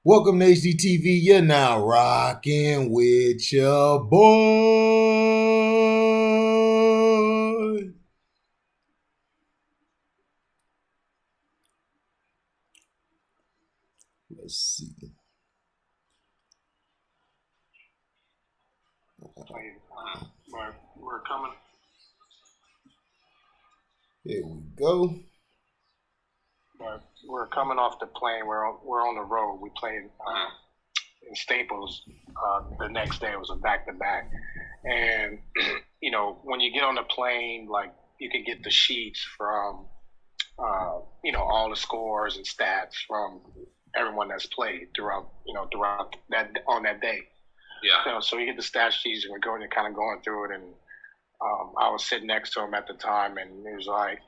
Welcome to HDTV. You're now rocking with your boy. Let's see. We're coming. Here we go. We're coming off the plane. We're on the road. We played in Staples. The next day it was a back to back, and when you get on the plane, like you can get the sheets from all the scores and stats from everyone that's played throughout that on that day. Yeah. So you get the stat sheets, and we're going through it, and I was sitting next to him at the time, and he was like,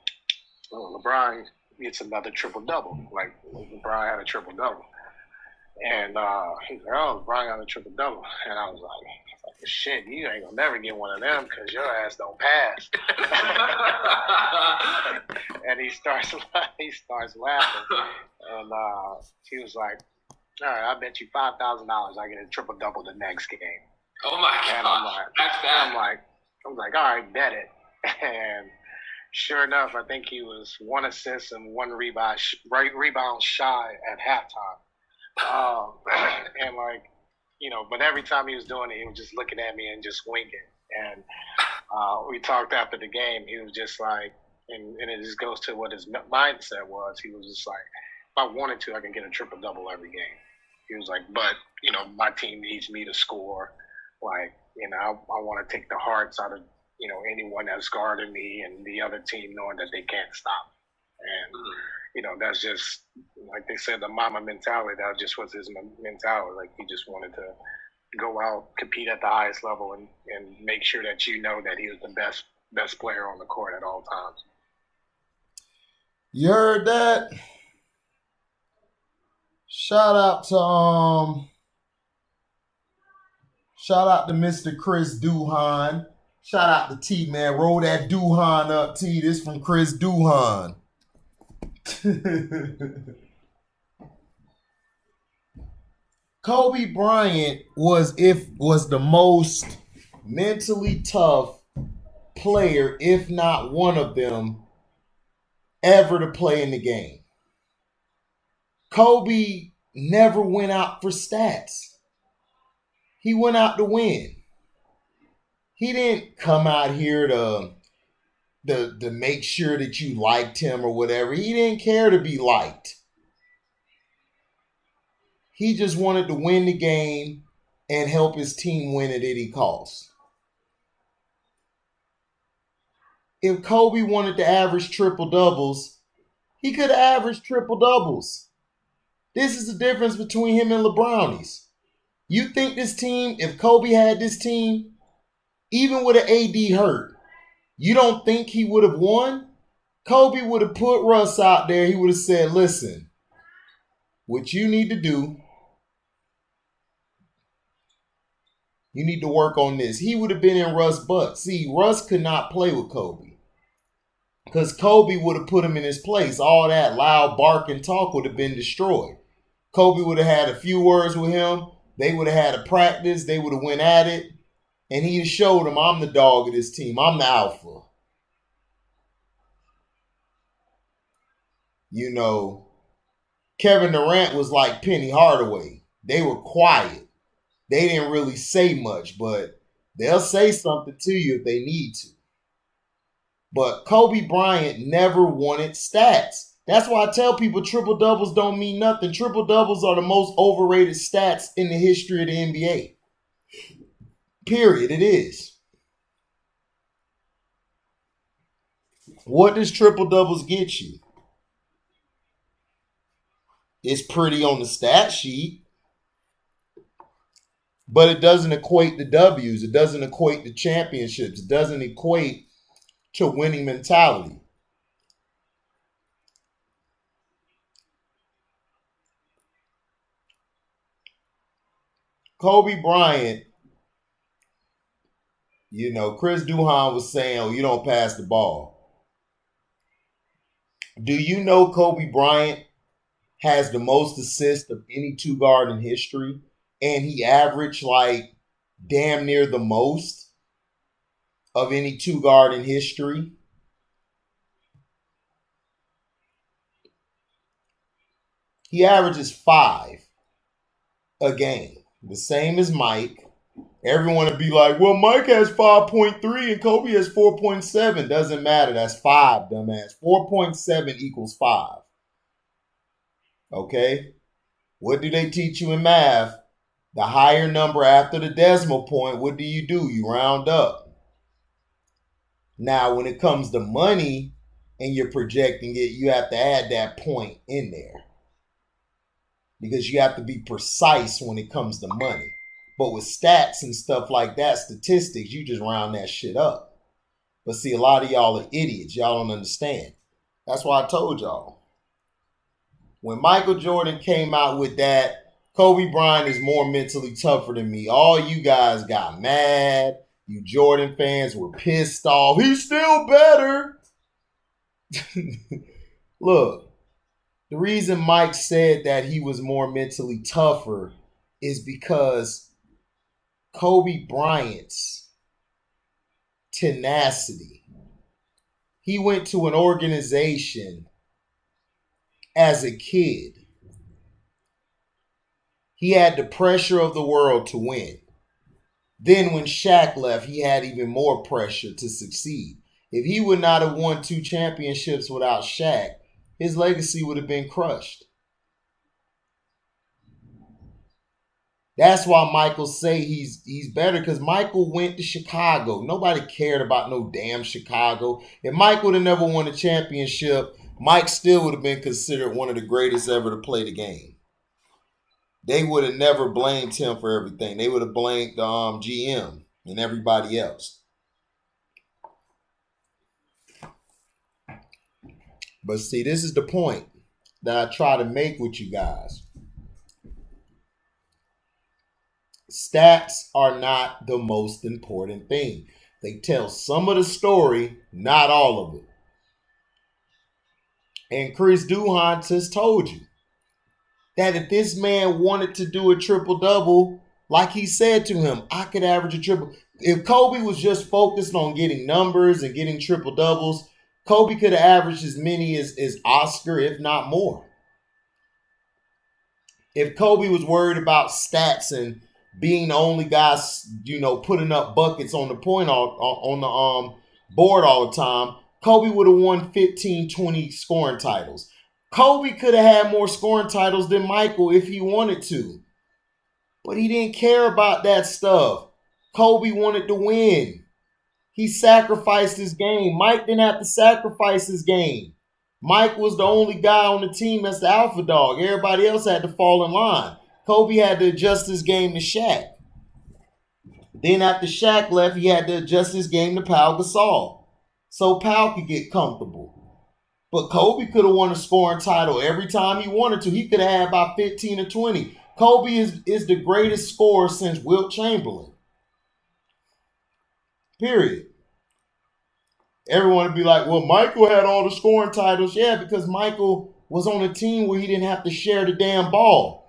"Oh, LeBron gets another triple double. Like LeBron had a triple double." And he's like, "Oh, LeBron got a triple double," and I was like, "Shit, you ain't gonna never get one of them because your ass don't pass." And he starts laughing, and he was like, "All right, I bet you $5,000 I get a triple double the next game." Oh my And gosh, that's bad. I'm like, all right, bet it. And sure enough, I think he was one assist and one rebound shy at halftime. And but every time he was doing it, he was just looking at me and just winking. And we talked after the game. He was just like, and it just goes to what his mindset was. He was just like, if I wanted to, I can get a triple double every game. He was like, but my team needs me to score. Like, I want to take the hearts out of anyone that's guarding me and the other team knowing that they can't stop. And that's just like they said, the mama mentality. That just was his mentality. Like he just wanted to go out, compete at the highest level, and make sure that that he was the best player on the court at all times. You heard that? Shout out to Mr. Chris Duhon. Shout out to T, man. Roll that Duhon up, T. This from Chris Duhon. Kobe Bryant was the most mentally tough player, if not one of them, ever to play in the game. Kobe never went out for stats. He went out to win. He didn't come out here to make sure that you liked him or whatever. He didn't care to be liked. He just wanted to win the game and help his team win at any cost. If Kobe wanted to average triple doubles, he could have averaged triple doubles. This is the difference between him and LeBronies. You think this team, if Kobe had this team, even with an AD hurt, you don't think he would have won? Kobe would have put Russ out there. He would have said, listen, what you need to do, you need to work on this. He would have been in Russ' butt. See, Russ could not play with Kobe because Kobe would have put him in his place. All that loud bark and talk would have been destroyed. Kobe would have had a few words with him. They would have had a practice. They would have went at it. And he showed him, I'm the dog of this team. I'm the alpha. Kevin Durant was like Penny Hardaway. They were quiet. They didn't really say much, but they'll say something to you if they need to. But Kobe Bryant never wanted stats. That's why I tell people triple doubles don't mean nothing. Triple doubles are the most overrated stats in the history of the NBA. Period. It is. What does triple doubles get you? It's pretty on the stat sheet, but it doesn't equate to W's. It doesn't equate to championships. It doesn't equate to winning mentality. Kobe Bryant, Chris Duhon was saying, oh, you don't pass the ball. Do you know Kobe Bryant has the most assists of any two guard in history, and he averaged like damn near the most of any two guard in history. He averages 5 a game, the same as Mike. Everyone would be like, well, Mike has 5.3 and Kobe has 4.7. Doesn't matter. That's 5, dumbass. 4.7 equals 5. Okay? What do they teach you in math? The higher number after the decimal point, what do? You round up. Now, when it comes to money and you're projecting it, you have to add that point in there. Because you have to be precise when it comes to money. But with stats and stuff like that, statistics, you just round that shit up. But see, a lot of y'all are idiots. Y'all don't understand. That's why I told y'all. When Michael Jordan came out with that, Kobe Bryant is more mentally tougher than me. All you guys got mad. You Jordan fans were pissed off. He's still better. Look, the reason Mike said that he was more mentally tougher is because Kobe Bryant's tenacity. He went to an organization as a kid. He had the pressure of the world to win. Then when Shaq left, he had even more pressure to succeed. If he would not have won 2 championships without Shaq, his legacy would have been crushed. That's why Michael say he's better, because Michael went to Chicago. Nobody cared about no damn Chicago. If Mike would have never won a championship, Mike still would have been considered one of the greatest ever to play the game. They would have never blamed him for everything. They would have blamed the GM and everybody else. But see, this is the point that I try to make with you guys. Stats are not the most important thing. They tell some of the story, not all of it. And Chris Duhon just told you that if this man wanted to do a triple-double, like he said to him, I could average a triple. If Kobe was just focused on getting numbers and getting triple-doubles, Kobe could have averaged as many as Oscar, if not more. If Kobe was worried about stats and being the only guy, putting up buckets on the point on the board all the time, Kobe would have won 15, 20 scoring titles. Kobe could have had more scoring titles than Michael if he wanted to. But he didn't care about that stuff. Kobe wanted to win. He sacrificed his game. Mike didn't have to sacrifice his game. Mike was the only guy on the team that's the alpha dog. Everybody else had to fall in line. Kobe had to adjust his game to Shaq. Then after Shaq left, he had to adjust his game to Pau Gasol, so Pau could get comfortable. But Kobe could have won a scoring title every time he wanted to. He could have had about 15 or 20. Kobe is the greatest scorer since Wilt Chamberlain. Period. Everyone would be like, well, Michael had all the scoring titles. Yeah, because Michael was on a team where he didn't have to share the damn ball.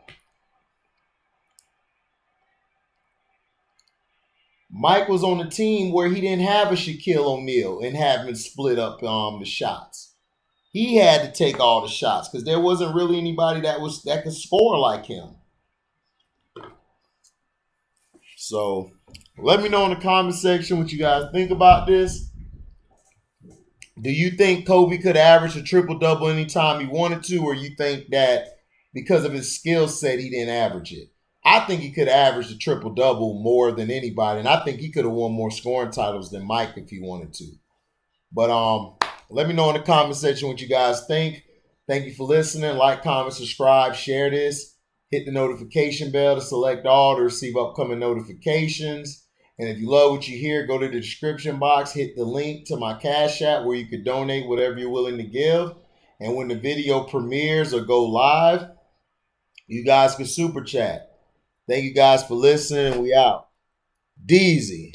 Mike was on a team where he didn't have a Shaquille O'Neal and have him split up the shots. He had to take all the shots because there wasn't really anybody that could score like him. So let me know in the comment section what you guys think about this. Do you think Kobe could average a triple-double anytime he wanted to, or you think that because of his skill set he didn't average it? I think he could have averaged a triple-double more than anybody, and I think he could have won more scoring titles than Mike if he wanted to. But let me know in the comment section what you guys think. Thank you for listening. Like, comment, subscribe, share this. Hit the notification bell to select all to receive upcoming notifications. And if you love what you hear, go to the description box, hit the link to my Cash App where you can donate whatever you're willing to give. And when the video premieres or go live, you guys can super chat. Thank you guys for listening. We out. Deezy.